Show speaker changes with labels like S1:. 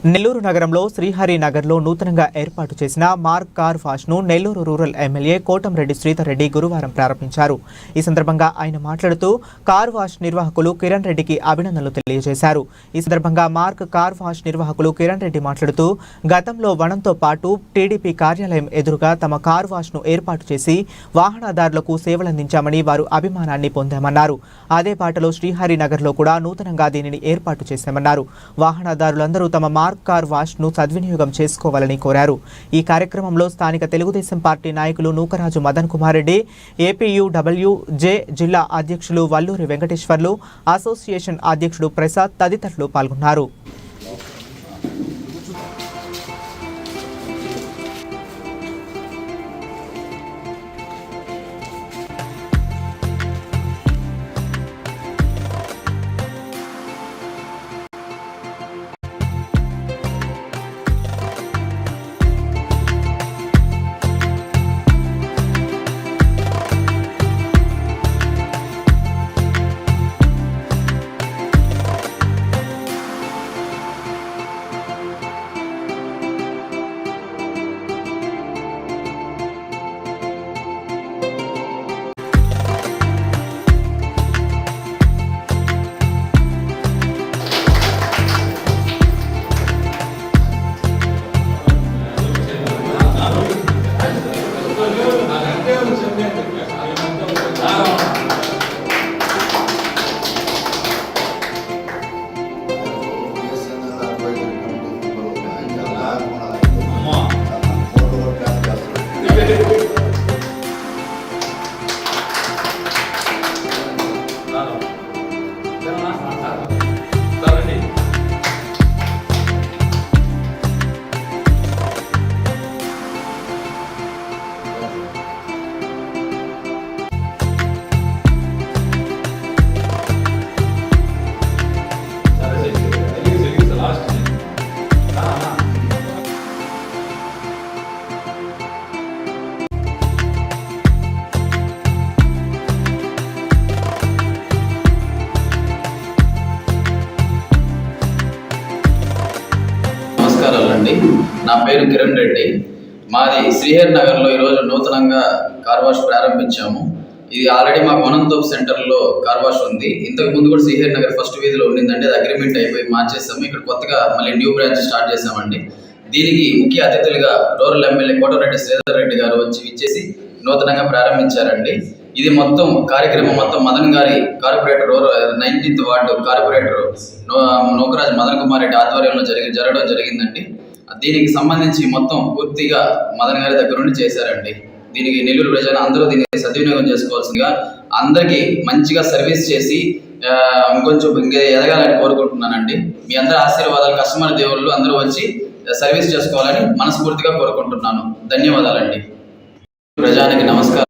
S1: నెల్లూరు నగరంలో శ్రీహరి నగర్లో నూతనంగా ఏర్పాటు చేసిన మార్క్ కార్ వాష్ను నెల్లూరు రూరల్ ఎమ్మెల్యే కోటంరెడ్డి శ్రీధర్ రెడ్డి గురువారం ప్రారంభించారు. ఈ సందర్భంగా ఆయన మాట్లాడుతూ కార్ వాష్ నిర్వాహకులు కిరణ్ రెడ్డికి అభినందనలు తెలియజేశారు. ఈ సందర్భంగా మార్క్ కార్ వాష్ నిర్వాహకులు కిరణ్ రెడ్డి మాట్లాడుతూ గతంలో వనంతో పాటు టీడీపీ కార్యాలయం ఎదురుగా తమ కార్ వాష్ను ఏర్పాటు చేసి వాహనదారులకు సేవలందించామని వారు అభిమానాన్ని పొందామన్నారు. అదే పాటలో శ్రీహరి నగర్లో కూడా నూతనంగా దీనిని ఏర్పాటు చేశామన్నారు. వాహనదారులందరూ తమ కార్ వాష్ ను సద్వినియోగం చేసుకోవాలని కోరారు. ఈ కార్యక్రమంలో స్థానిక తెలుగుదేశం పార్టీ నాయకులు నూకరాజు మదన్ కుమార్ రెడ్డి, ఏపీయూడబ్ల్యూజే జిల్లా అధ్యక్షులు వల్లూరి వెంకటేశ్వర్లు, అసోసియేషన్ అధ్యక్షుడు ప్రసాద్ తదితరులు పాల్గొన్నారు.
S2: నా పేరు కిరణ్ రెడ్డి. మాది శ్రీహరి నగర్లో ఈరోజు నూతనంగా కార్ వాష్ ప్రారంభించాము. ఇది ఆల్రెడీ మాకు వనంతోప్ సెంటర్లో కార్ వాష్ ఉంది. ఇంతకు ముందు కూడా శ్రీహరి నగర్ ఫస్ట్ వీధిలో ఉండిందండి. అది అగ్రిమెంట్ అయిపోయి మార్చేసాము. ఇక్కడ కొత్తగా మళ్ళీ న్యూ బ్రాంచ్ స్టార్ట్ చేసామండి. దీనికి ముఖ్య అతిథులుగా రూరల్ ఎమ్మెల్యే కోటంరెడ్డి శ్రీధర్ రెడ్డి గారు వచ్చి ఇచ్చేసి నూతనంగా ప్రారంభించారండి. ఇది మొత్తం కార్యక్రమం మదన్ గారి corporator 19th ward corporator Nookaraju Madan Kumar Reddy ఆధ్వర్యంలో జరగడం జరిగిందండి. దీనికి సంబంధించి మొత్తం పూర్తిగా మదన్ గారి దగ్గర నుండి చేశారండి. దీనికి నెల్లూరు ప్రజలు అందరూ దీన్ని సద్వినియోగం చేసుకోవాల్సిందిగా, అందరికీ మంచిగా సర్వీస్ చేసి ఇంకొంచెం ఇంకా ఎదగాలని కోరుకుంటున్నానండి. మీ అందరి ఆశీర్వాదాలు కస్టమర్ దేవుళ్ళు అందరూ వచ్చి సర్వీస్ చేసుకోవాలని మనస్ఫూర్తిగా కోరుకుంటున్నాను. ధన్యవాదాలండి. ప్రజానికి నమస్కారం.